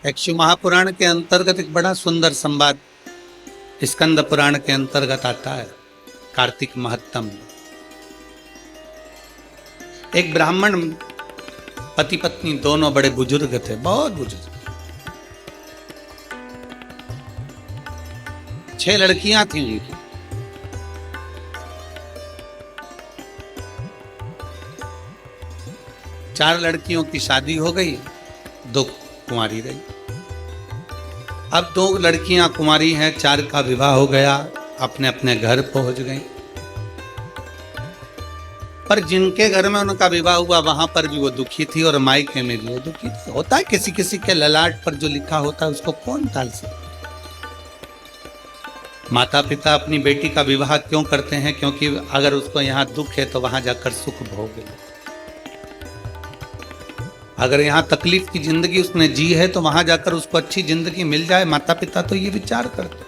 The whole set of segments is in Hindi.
एक शिव महापुराण के अंतर्गत एक बड़ा सुंदर संवाद स्कंद पुराण के अंतर्गत आता है। कार्तिक महत्तम। एक ब्राह्मण पति पत्नी दोनों बड़े बुजुर्ग थे, बहुत बुजुर्ग। 6 लड़कियां थी उनकी। चार लड़कियों की शादी हो गई, 2 कुंवारी रही। अब 2 लड़कियां कुंवारी हैं, 4 का विवाह हो गया, अपने अपने घर पहुंच गई। पर जिनके घर में उनका विवाह हुआ वहां पर भी वो दुखी थी और मायके में भी वो दुखी थी। होता है किसी किसी के ललाट पर जो लिखा होता है उसको कौन टाल सकता। माता पिता अपनी बेटी का विवाह क्यों करते हैं? क्योंकि अगर उसको यहाँ दुख है तो वहां जाकर सुख भोग ले। अगर यहाँ तकलीफ की जिंदगी उसने जी है तो वहां जाकर उसको अच्छी जिंदगी मिल जाए। माता पिता तो ये विचार करते।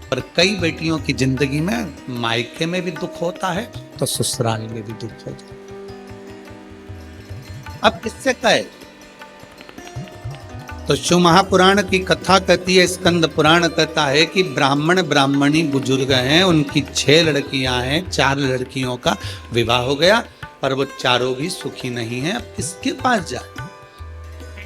पर कई बेटियों की जिंदगी में मायके में भी दुख होता है तो ससुराल में भी दुख होता है। अब किससे कहे? तो शिव महापुराण की कथा कहती है, स्कंद पुराण कहता है कि ब्राह्मण ब्राह्मणी बुजुर्ग हैं, उनकी 6 लड़कियां हैं, 4 लड़कियों का विवाह हो गया पर वो चारों भी सुखी नहीं है। अब किसके पास जाए?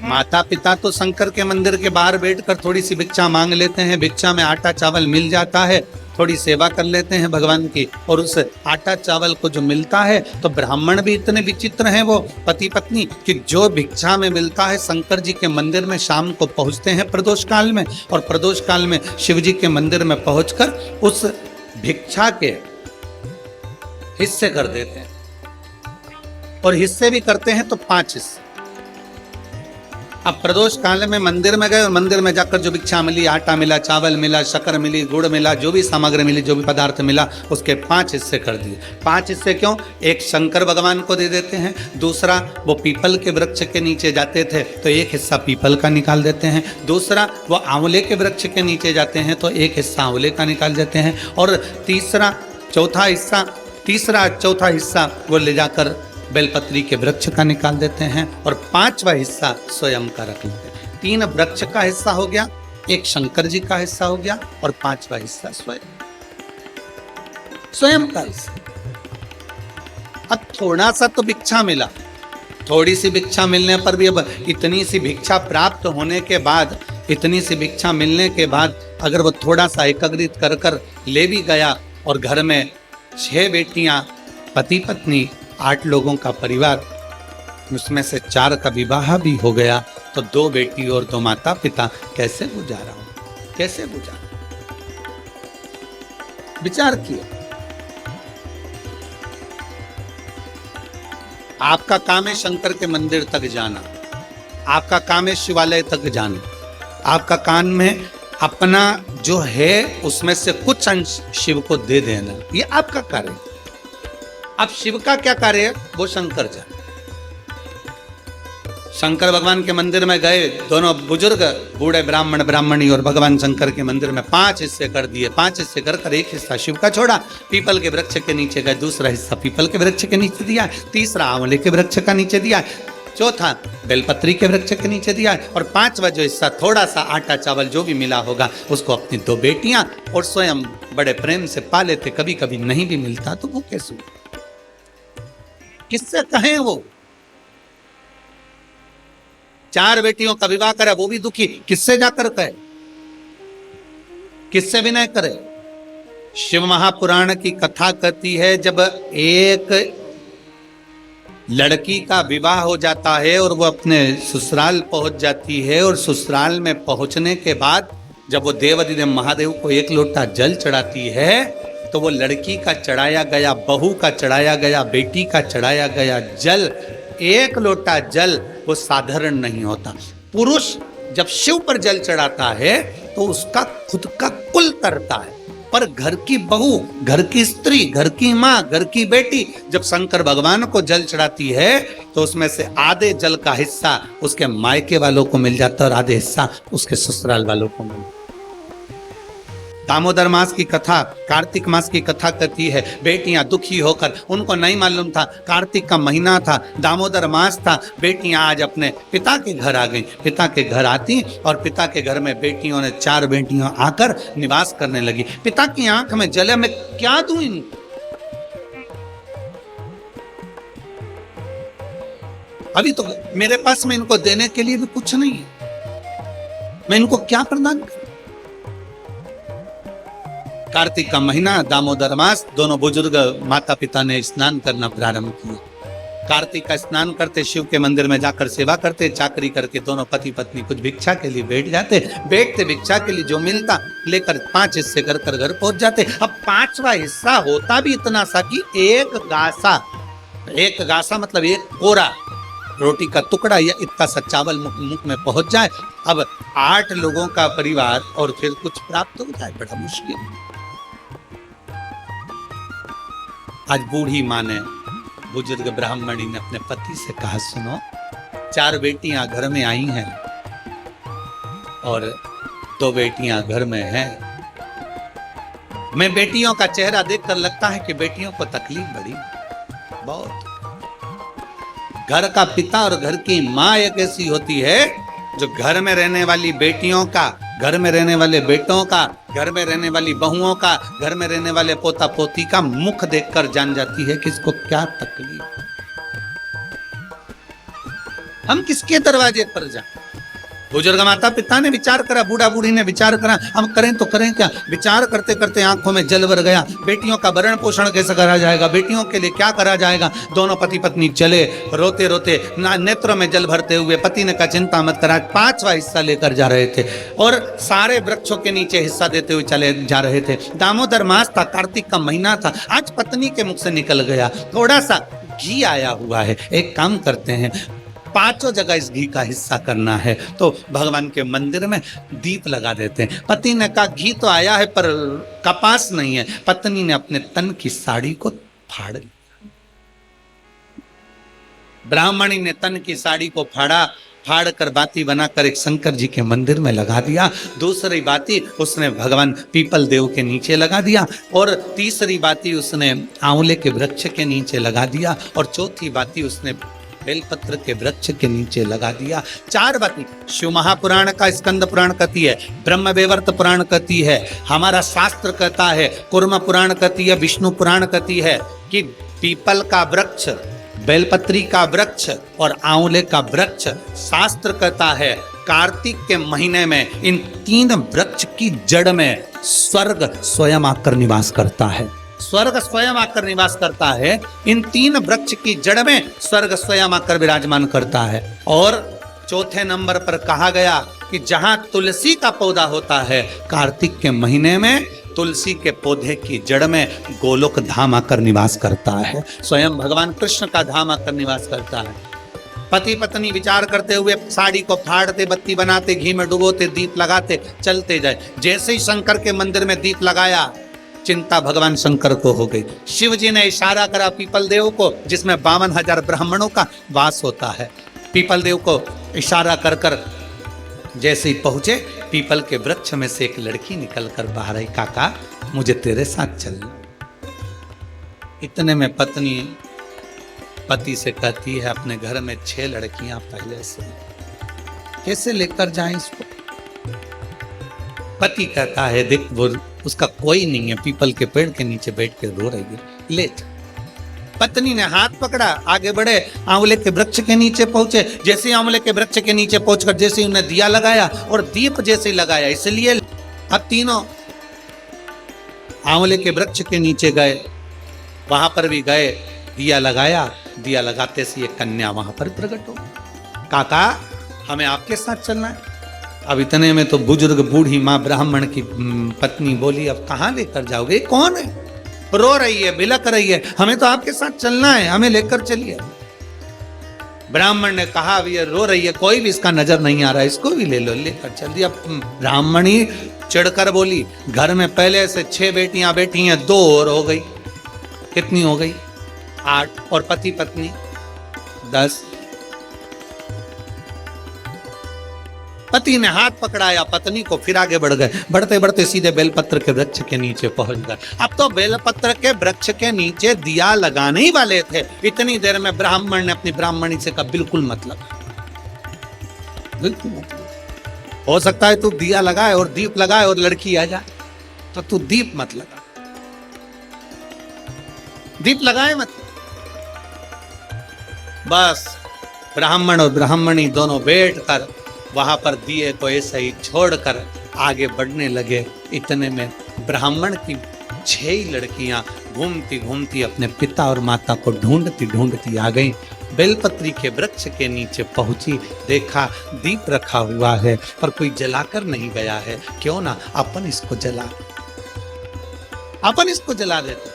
माता पिता तो शंकर के मंदिर के बाहर बैठकर थोड़ी सी भिक्षा मांग लेते हैं, भिक्षा में आटा चावल मिल जाता है, थोड़ी सेवा कर लेते हैं भगवान की, और उस आटा चावल को जो मिलता है तो ब्राह्मण भी इतने विचित्र हैं वो पति पत्नी कि जो भिक्षा में मिलता है शंकर जी के मंदिर में शाम को पहुंचते हैं प्रदोष काल में, और प्रदोष काल में शिव जी के मंदिर में पहुंचकर उस भिक्षा के हिस्से कर देते हैं, और हिस्से भी करते हैं तो 5 हिस्से। अब प्रदोष काल में मंदिर में गए और मंदिर में जाकर जो भिक्षा मिली, आटा मिला, चावल मिला, शक्कर मिली, गुड़ मिला, जो भी सामग्री मिली, जो भी पदार्थ मिला, उसके 5 हिस्से कर दिए। 5 हिस्से क्यों? एक शंकर भगवान को दे देते हैं, दूसरा वो पीपल के वृक्ष के नीचे जाते थे तो एक हिस्सा पीपल का निकाल देते हैं, दूसरा वो आंवले के वृक्ष के नीचे जाते हैं तो एक हिस्सा आंवले का निकाल देते हैं, और तीसरा चौथा हिस्सा वो ले जाकर बेलपत्री के वृक्ष का निकाल देते हैं, और 5वां हिस्सा स्वयं का रख लेते हैं। 3 वृक्ष का हिस्सा हो गया, एक शंकर जी का हिस्सा हो गया, और 5वां हिस्सा स्वयं का हिस्सा। अब थोड़ा सा तो भिक्षा मिला, थोड़ी सी भिक्षा मिलने पर भी, अब इतनी सी भिक्षा प्राप्त होने के बाद, इतनी सी भिक्षा मिलने के बाद अगर वो थोड़ा सा एकत्रित कर कर ले भी गया, और घर में 6 बेटियां, पति पत्नी, 8 लोगों का परिवार, उसमें से 4 का विवाह भी हो गया, तो 2 बेटी और 2 माता पिता कैसे गुजारा हो? कैसे गुजारा? विचार किया। आपका काम है शंकर के मंदिर तक जाना, आपका काम है शिवालय तक जाना, आपका काम में अपना जो है उसमें से कुछ अंश शिव को दे देना, ये आपका कार्य है। अब शिव का क्या कार्य है? वो शंकर जाने। शंकर भगवान के मंदिर में गए दोनों बुजुर्ग, बूढ़े ब्राह्मण ब्राह्मणी, और भगवान शंकर के मंदिर में 5 हिस्से कर दिए। 5 हिस्से कर कर एक हिस्सा शिव का छोड़ा, पीपल के वृक्ष के नीचे गए, दूसरा हिस्सा पीपल के वृक्ष के नीचे दिया, तीसरा आंवले के वृक्ष का नीचे दिया, चौथा बेलपत्री के वृक्ष के नीचे दिया, और 5वां जो हिस्सा थोड़ा सा आटा चावल जो भी मिला होगा उसको अपनी 2 बेटियां और स्वयं बड़े प्रेम से पा लेते। कभी कभी नहीं भी मिलता तो वो कैसे? किससे कहें? वो 4 बेटियों का विवाह करे, वो भी दुखी, किससे जाकर कहे? किससे विनय करे? शिव महापुराण की कथा कहती है, जब एक लड़की का विवाह हो जाता है और वो अपने ससुराल पहुंच जाती है, और ससुराल में पहुंचने के बाद जब वो देवाधिदेव महादेव को 1 लोटा जल चढ़ाती है तो वो लड़की का चढ़ाया गया, बहू का चढ़ाया गया, बेटी का चढ़ाया गया जल, 1 लोटा जल वो साधारण नहीं होता। पुरुष जब शिव पर जल चढ़ाता है तो उसका खुद का कुल तरता है, पर घर की बहू, घर की स्त्री, घर की माँ, घर की बेटी जब शंकर भगवान को जल चढ़ाती है तो उसमें से आधे जल का हिस्सा उसके मायके वालों को मिल जाता है और आधे हिस्सा उसके ससुराल वालों को मिल जाता है। दामोदर मास की कथा, कार्तिक मास की कथा कहती है, बेटियां दुखी होकर, उनको नहीं मालूम था कार्तिक का महीना था, दामोदर मास था, बेटियां आज अपने पिता के घर आ गई। पिता के घर आती और पिता के घर में बेटियों ने, 4 बेटियां आकर निवास करने लगी। पिता की आंख में जले, मैं क्या दूं इनको? अभी तो मेरे पास में इनको देने के लिए भी कुछ नहीं है, मैं इनको क्या प्रदान करूं? कार्तिक का महीना, दामोदर मास, दोनों बुजुर्ग माता पिता ने स्नान करना प्रारंभ किया। कार्तिक का स्नान करते, शिव के मंदिर में जाकर सेवा करते, चाकरी करके दोनों पति पत्नी कुछ भिक्षा के लिए बैठ जाते। बैठते भिक्षा के लिए जो मिलता लेकर 5 हिस्से कर घर पहुंच जाते। अब 5वां हिस्सा होता भी इतना सा कि एक गासा मतलब एक कोरा रोटी का टुकड़ा या इतना सा चावल मुख में पहुंच जाए। अब 8 लोगों का परिवार और फिर कुछ प्राप्त हो जाए, बड़ा मुश्किल। आज बूढ़ी मां ने, बुजुर्ग ब्राह्मणी ने अपने पति से कहा, सुनो, 4 बेटियां घर में आई हैं और 2 बेटियां घर में हैं। मैं बेटियों का चेहरा देखकर लगता है कि बेटियों को तकलीफ बड़ी बहुत। घर का पिता और घर की मां एक ऐसी होती है जो घर में रहने वाली बेटियों का, घर में रहने वाले बेटों का, घर में रहने वाली बहुओं का, घर में रहने वाले पोता पोती का मुख देखकर जान जाती है कि इसको क्या तकलीफ। हम किसके दरवाजे पर जाएं? बुजुर्ग माता पिता ने विचार करा, बूढ़ा बूढ़ी ने विचार करा, हम करें तो करें क्या? विचार करते करते आंखों में जल भर गया। बेटियों का भरण पोषण कैसे करा जाएगा, बेटियों के लिए क्या करा जाएगा? दोनों पति पत्नी चले रोते रोते, नेत्रों में जल भरते हुए। पति ने कहा, चिंता मत करा। 5वां हिस्सा लेकर जा रहे थे और सारे वृक्षों के नीचे हिस्सा देते हुए चले जा रहे थे। दामोदर मास था, कार्तिक का महीना था। आज पत्नी के मुख से निकल गया, थोड़ा सा घी आया हुआ है, एक काम करते हैं, 5 जगह इस घी का हिस्सा करना है, तो भगवान के मंदिर में दीप लगा देते हैं। पति ने कहा, घी तो आया है पर कपास नहीं है। पत्नी ने अपने तन की साड़ी को फाड़ लिया। ब्राह्मणी ने तन की साड़ी को फाड़ कर बाती बनाकर एक शंकर जी के मंदिर में लगा दिया। दूसरी बाती उसने भगवान पीपल देव के नीचे लगा दिया और तीसरी बाती उसने आंवले के वृक्ष के नीचे लगा दिया और चौथी बाती उसने बेलपत्र के वृक्ष के नीचे लगा दिया। 4 बाती शिव महापुराण का स्कंद पुराण कहती है, ब्रह्म वैवर्त पुराण कहती है, हमारा शास्त्र कहता है, कुर्म पुराण कहती है, विष्णु पुराण कहती है कि पीपल का वृक्ष, बेलपत्री का वृक्ष और आंवले का वृक्ष, शास्त्र कहता है कार्तिक के महीने में इन 3 वृक्ष की जड़ में स्वर्ग स्वयं आकर निवास करता है। स्वर्ग स्वयं आकर निवास करता है। इन 3 वृक्ष की जड़ में स्वर्ग स्वयं आकर विराजमान करता है। और चौथे नंबर पर कहा गया कि जहां तुलसी का पौधा होता है, कार्तिक के महीने में तुलसी के पौधे की जड़ में गोलोक धाम आकर निवास करता है, स्वयं भगवान कृष्ण का धाम आकर निवास करता है। पति पत्नी विचार करते हुए साड़ी को फाड़ते, बत्ती बनाते, घी में डुबोते, दीप लगाते चलते जाए। जैसे ही शंकर के मंदिर में दीप लगाया, चिंता भगवान शंकर को हो गई। शिव जी ने इशारा करा पीपल देव को, जिसमें 52,000 ब्राह्मणों का वास होता है। पीपल देव को इशारा कर कर जैसे ही पहुंचे, पीपल के वृक्ष में से एक लड़की निकलकर बाहर आई, काका मुझे तेरे साथ चलना। इतने में पत्नी पति से कहती है, अपने घर में 6 लड़कियां पहले से, कैसे लेकर जाएं इसको? पति कहता है, देख वो उसका कोई नहीं है, पीपल के पेड़ के नीचे बैठ के रो रही है, ले जा। पत्नी ने हाथ पकड़ा, आगे बढ़े, आंवले के वृक्ष के नीचे पहुंचे। जैसे ही आंवले के वृक्ष के नीचे पहुंचकर जैसे ही उन्हें दिया लगाया और दीप जैसे ही लगाया, इसलिए अब तीनों आंवले के वृक्ष के नीचे गए, वहां पर भी गए, दिया लगाया। दिया लगाते से ये कन्या वहां पर प्रकट हो, काका हमें आपके साथ चलना है। अब इतने में तो बुजुर्ग बूढ़ी माँ ब्राह्मण की पत्नी बोली, अब कहाँ लेकर जाओगे? कौन है? रो रही है, बिलक रही है, हमें तो आपके साथ चलना है, हमें लेकर चलिए। ब्राह्मण ने कहा, अब ये रो रही है, कोई भी इसका नजर नहीं आ रहा है, इसको भी ले लो, लेकर चल दिया। ब्राह्मणी चिढ़कर बोली, घर में पहले से 6 बेटियां बैठी हैं, 2 और हो गई, कितनी हो गई? 8, और पति पत्नी 10। पति ने हाथ पकड़ाया पत्नी को, फिर आगे बढ़ गए। बढ़ते बढ़ते सीधे बेलपत्र के वृक्ष के नीचे पहुंच गए। अब तो बेलपत्र के वृक्ष के नीचे दिया लगाने ही वाले थे, इतनी देर में ब्राह्मण ने अपनी ब्राह्मणी से कहा बिल्कुल मतलब, बिल्कुल मतलब। हो सकता है तू दिया लगाए और दीप लगाए और लड़की आ जाए, तो तू दीप मत लगा, दीप लगाए मत। बस ब्राह्मण और ब्राह्मणी दोनों बैठकर वहां पर दिए को ऐसे ही छोड़कर आगे बढ़ने लगे। इतने में ब्राह्मण की 6 लड़कियां घूमती घूमती अपने पिता और माता को ढूंढती ढूंढती आ गईं। बेलपत्री के वृक्ष के नीचे पहुंची, देखा दीप रखा हुआ है पर कोई जलाकर नहीं गया है, क्यों ना अपन इसको जला देते।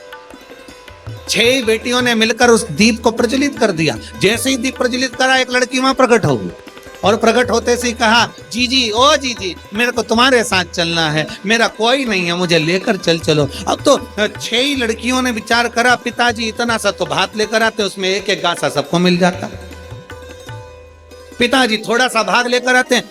6 बेटियों ने मिलकर उस दीप को प्रज्वलित कर दिया। जैसे ही दीप प्रज्वलित करा, एक लड़की वहां प्रकट हो गई और प्रकट होते से कहा, जीजी ओ जीजी, मेरे को तुम्हारे साथ चलना है, मेरा कोई नहीं है, मुझे लेकर चलो। अब तो 6 लड़कियों ने विचार करा, पिताजी इतना सा तो भात लेकर आते, उसमें एक एक गासा सबको मिल जाता। पिताजी थोड़ा सा भाग लेकर आते हैं,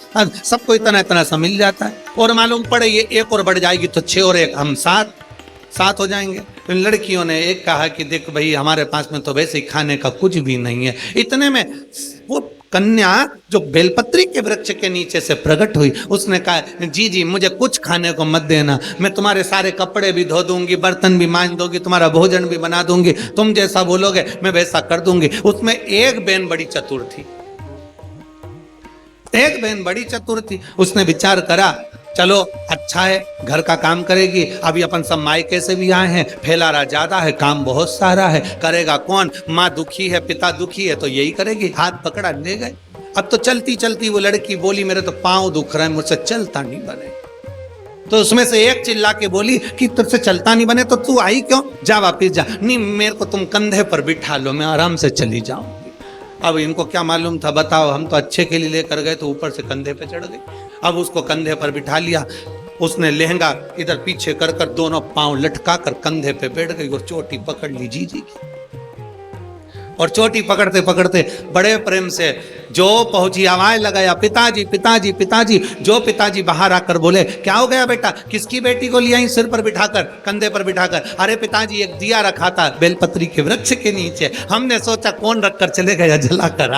सबको इतना इतना सा मिल जाता है। और मालूम पड़े ये एक और बढ़ जाएगी तो 6 और 1 हम 7 हो जाएंगे। तो लड़कियों ने एक कहा कि देख भाई, हमारे पास में तो वैसे ही खाने का कुछ भी नहीं है। इतने में वो कन्या जो बेलपत्री के वृक्ष के नीचे से प्रकट हुई, उसने कहा, जी मुझे कुछ खाने को मत देना, मैं तुम्हारे सारे कपड़े भी धो दूंगी, बर्तन भी मांज दूंगी, तुम्हारा भोजन भी बना दूंगी, तुम जैसा बोलोगे मैं वैसा कर दूंगी। उसमें एक बहन बड़ी चतुर थी, उसने विचार करा, चलो अच्छा है, घर का काम करेगी। अभी अपन सब मायके से भी आए हैं, फैलारा ज्यादा है, काम बहुत सारा है, करेगा कौन? माँ दुखी है, पिता दुखी है, तो यही करेगी। हाथ पकड़ा ले गए। अब तो चलती चलती वो लड़की बोली, मेरे तो पांव दुख रहे हैं, मुझसे चलता नहीं बने। तो उसमें से एक चिल्ला के बोली कि तुझसे चलता नहीं बने तो तू आई क्यों? जा वापिस जा। नहीं, मेरे को तुम कंधे पर बिठा लो, मैं आराम से चली जाऊंगी। अब इनको क्या मालूम था, बताओ, हम तो अच्छे के लिए लेकर गए तो ऊपर से कंधे पे चढ़ गई। अब उसको कंधे पर बिठा लिया, उसने लहंगा इधर पीछे कर दोनों पांव लटका कर कंधे पे बैठ गई और चोटी पकड़ ली जीजी की। और चोटी पकड़ते पकड़ते बड़े प्रेम से जो पहुंची, आवाज लगाया, पिताजी पिताजी पिताजी। जो पिताजी बाहर आकर बोले, क्या हो गया बेटा? किसकी बेटी को लिया सिर पर बिठाकर, कंधे पर बिठाकर? अरे पिताजी, एक दिया रखा था बेलपत्री के वृक्ष के नीचे, हमने सोचा कौन रखकर चले गया, जलाकर।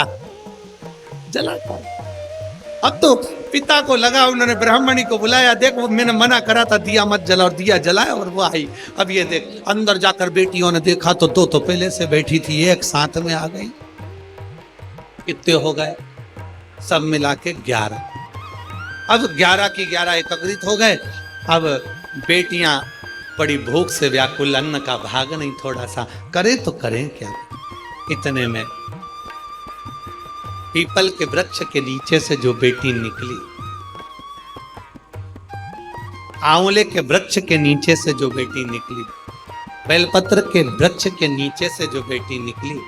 अब तो पिता को लगा, उन्होंने ब्राह्मणी को बुलाया, देख वो मैंने मना करा था दिया मत जला, और दिया जलाया और वो आई। अब ये देख, अंदर जाकर बेटियों ने देखा तो 2 तो पहले से बैठी थी, एक साथ में आ गई। कितने हो गए? सब मिला के 11। अब 11 की 11 एकत्रित हो गए। अब बेटियां बड़ी भूख से व्याकुल, अन्न का भाग नहीं, थोड़ा सा करें तो करें क्या। इतने में पीपल के वृक्ष के नीचे से जो बेटी निकली, आंवले के वृक्ष के नीचे से जो बेटी निकली, बेलपत्र के वृक्ष के नीचे से जो बेटी निकली,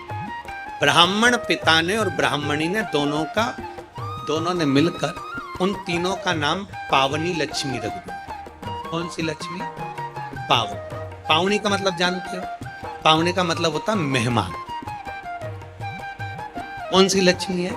ब्राह्मण पिता ने और ब्राह्मणी ने दोनों ने मिलकर उन तीनों का नाम पावनी लक्ष्मी रख दिया। कौन सी लक्ष्मी? पावनी। पावनी का मतलब जानते हो? पावनी का मतलब होता मेहमान। कौन सी लक्ष्मी है?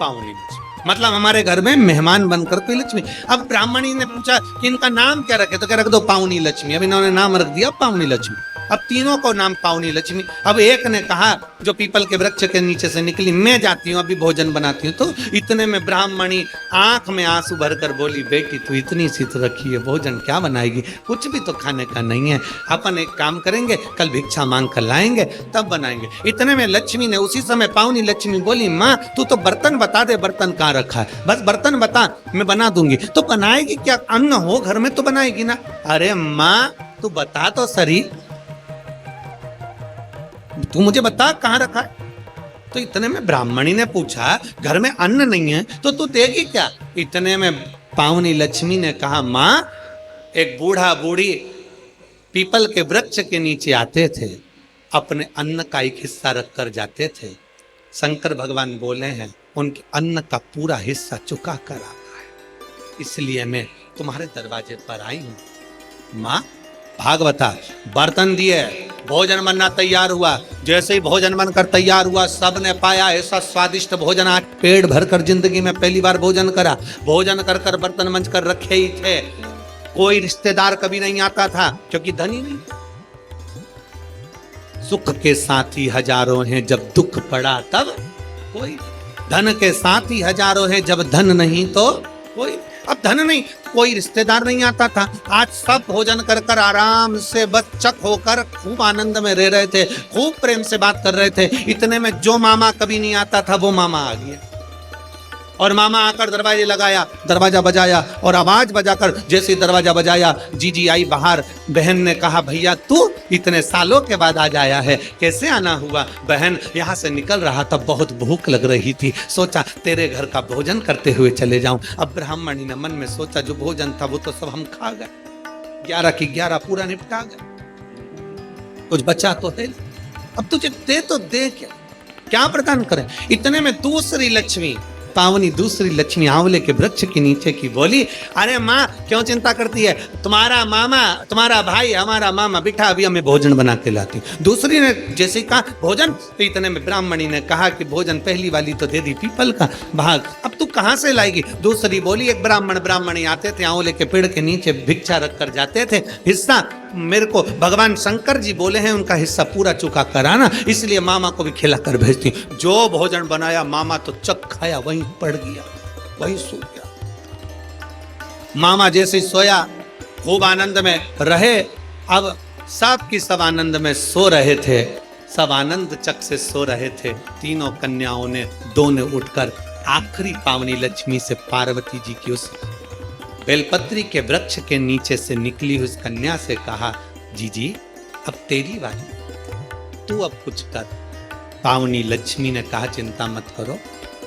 पावनी लक्ष्मी, मतलब हमारे घर में मेहमान बनकर कोई लक्ष्मी। अब ब्राह्मणी ने पूछा कि इनका नाम क्या रखे, तो क्या रख दो पावनी लक्ष्मी। अब इन्होंने नाम रख दिया पावनी लक्ष्मी। अब तीनों को नाम पावनी लक्ष्मी। अब एक ने कहा, जो पीपल के वृक्ष के नीचे से निकली, मैं जाती हूँ अभी भोजन बनाती हूँ। तो इतने में ब्राह्मणी आंख में आंसू भरकर बोली, बेटी तू इतनी सी तो रखी है, भोजन क्या बनाएगी? कुछ भी तो खाने का नहीं है। अपन एक काम करेंगे, कल भिक्षा मांग कर लाएंगे तब बनाएंगे। इतने में लक्ष्मी ने उसी समय, पावनी लक्ष्मी बोली, माँ तू तो बर्तन बता दे, बर्तन कहाँ रखा है, बस बर्तन बता, मैं बना दूंगी। तो बनाएगी क्या? अन्न हो घर में तो बनाएगी ना। अरे माँ तू बता तो सही, तू मुझे बता कहां रखा है। तो इतने में ब्राह्मणी ने पूछा, घर में अन्न नहीं है तो तू देगी क्या? इतने में पावनी लक्ष्मी ने कहा, मां एक बूढ़ा बूढ़ी पीपल के वृक्ष के नीचे आते थे, अपने अन्न का एक हिस्सा रख कर जाते थे। शंकर भगवान बोले हैं, उनके अन्न का पूरा हिस्सा चुका कर आता है, इसलिए मैं तुम्हारे दरवाजे पर आई हूं। मां भागवता, बर्तन दिए, भोजन बनना तैयार हुआ। जैसे ही भोजन बनकर तैयार हुआ, सबने पाया ऐसा स्वादिष्ट भोजन, आज पेट भरकर जिंदगी में पहली बार भोजन करा। भोजन कर कर बर्तन मंज कर रखे ही थे। कोई रिश्तेदार कभी नहीं आता था क्योंकि धन ही नहीं। सुख के साथी हजारों हैं, जब दुख पड़ा तब कोई। धन के साथी हजारों हैं, जब धन नहीं तो कोई। अब धन नहीं, कोई रिश्तेदार नहीं आता था। आज सब भोजन कर कर आराम से बस चक होकर खूब आनंद में रह रहे थे, खूब प्रेम से बात कर रहे थे। इतने में जो मामा कभी नहीं आता था वो मामा आ गया, और मामा आकर दरवाजे लगाया, दरवाजा बजाया, और आवाज बजाकर जैसे दरवाजा बजाया, जीजी आई बाहर। बहन ने कहा, भैया तू इतने सालों के बाद आज आया है, कैसे आना हुआ? बहन, यहाँ से निकल रहा था, बहुत भूख लग रही थी, सोचा तेरे घर का भोजन करते हुए चले जाऊं। अब ब्राह्मणी ने मन में सोचा, जो भोजन था वो तो सब हम खा गए, 11 की 11 पूरा निपटा गए, कुछ बचा तो है, अब तुझे दे तो दे क्या प्रदान करें? इतने में दूसरी लक्ष्मी, पावनी दूसरी लक्ष्मी आंवले के वृक्ष के नीचे की बोली, अरे माँ क्यों चिंता करती है, तुम्हारा मामा, तुम्हारा भाई, हमारा मामा बिठा, अभी हमें भोजन बना के लाती। दूसरी ने जैसे कहा भोजन, तो इतने में ब्राह्मणी ने कहा कि भोजन पहली वाली तो दे दी पीपल का भाग, अब तू कहाँ से लाएगी? दूसरी बोली, एक ब्राह्मणी आते थे, आंवले के पेड़ के नीचे भिक्षा रख कर जाते थे, हिस्सा मेरे को भगवान शंकर जी बोले हैं उनका हिस्सा पूरा चुका कराना, इसलिए मामा को भी खिला कर भेजती। जो भोजन बनाया मामा तो चक खाया, वहीं पड़ गया, वहीं सो गया। मामा जैसे सोया, खूब आनंद में रहे। अब सब की सब आनंद में सो रहे थे, सब आनंद चक से सो रहे थे। तीनों कन्याओं ने, दो ने उठकर आखिरी पावनी लक्ष्मी से पार्वती जी की उस बेलपत्री के वृक्ष के नीचे से निकली उस कन्या से कहा, जीजी अब तेरी बारी, तू अब कुछ कर। पावनी लक्ष्मी ने कहा, चिंता मत करो।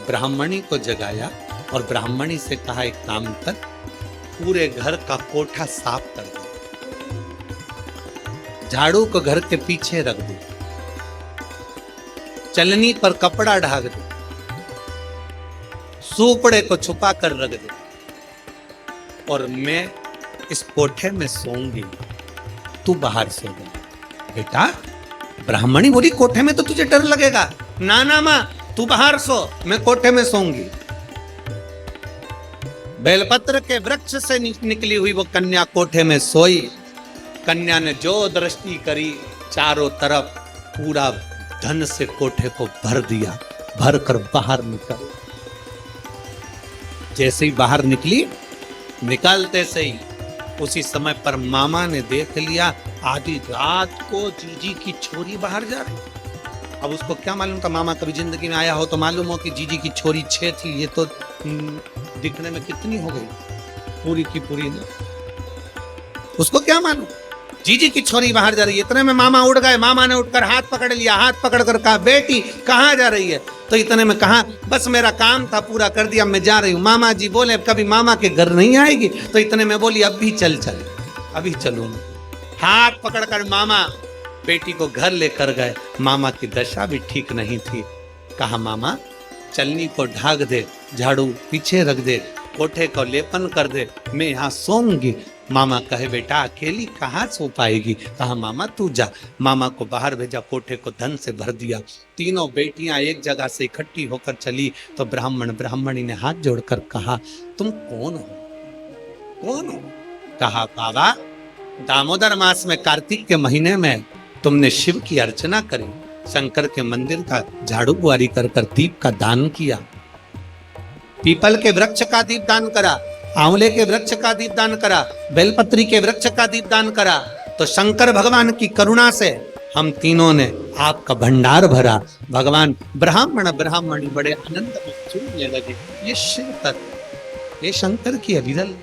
ब्राह्मणी को जगाया और ब्राह्मणी से कहा, एक काम कर, पूरे घर का कोठा साफ कर दे, झाड़ू को घर के पीछे रख दे, चलनी पर कपड़ा ढाक दे, सूपड़े को छुपा कर रख दे, और मैं इस कोठे में सोऊंगी, तू बाहर सो जा। बेटा, ब्राह्मणी बोली, कोठे में तो तुझे डर लगेगा। ना ना माँ, तू बाहर सो, मैं कोठे में सोऊंगी। बेलपत्र के वृक्ष से निकली हुई वो कन्या कोठे में सोई। कन्या ने जो दृष्टि करी, चारों तरफ पूरा धन से कोठे को भर दिया, भर कर बाहर निकल। जैसे ही बाहर निकली, निकलते से ही उसी समय पर मामा ने देख लिया, आधी रात को जीजी की छोरी बाहर जा रही। अब उसको क्या मालूम था, मामा कभी जिंदगी में आया हो तो मालूम हो कि जीजी की छोरी 6 थी, ये तो दिखने में कितनी हो गई, पूरी की पूरी ने। उसको क्या मालूम, जीजी की छोरी बाहर जा रही है। इतने में मामा उठ गए, मामा ने उठकर हाथ पकड़ लिया, हाथ पकड़ कर कहा, बेटी कहाँ जा रही है? तो इतने में कहा, बस मेरा काम था पूरा कर दिया, मैं जा रही हूँ। मामा जी बोले, कभी मामा के घर नहीं आएगी? तो इतने में बोली, अब भी चल, अभी चलूंगी। हाथ पकड़कर मामा बेटी को घर लेकर गए। मामा की दशा भी ठीक नहीं थी। कहा, मामा चलनी को ढाक दे, झाड़ू पीछे रख दे, कोठे को लेपन कर दे, मैं यहाँ सोऊंगी। मामा कहे, बेटा अकेली कहाँ सो पाएगी? कहा, मामा तू जा। मामा को बाहर भेजा, कोठे को धन से भर दिया। तीनों बेटियां एक जगह से इकट्ठी होकर चली तो ब्राह्मणी ने हाथ जोड़कर कहा, तुम कौन हो? कौन हो? कहा, बाबा दामोदर मास में, कार्तिक के महीने में तुमने शिव की अर्चना करी, शंकर के मंदिर का झाड़ू बुआरी कर कर दीप का दान किया, पीपल के वृक्ष का दीप दान करा, आंवले के वृक्ष का दीप दान करा, बेलपत्री के वृक्ष का दीप दान करा, तो शंकर भगवान की करुणा से हम तीनों ने आपका भंडार भरा। भगवान ब्राह्मणी बड़े आनंद में झूमने लगे। ये शिव तत्व, ये शंकर की अविरल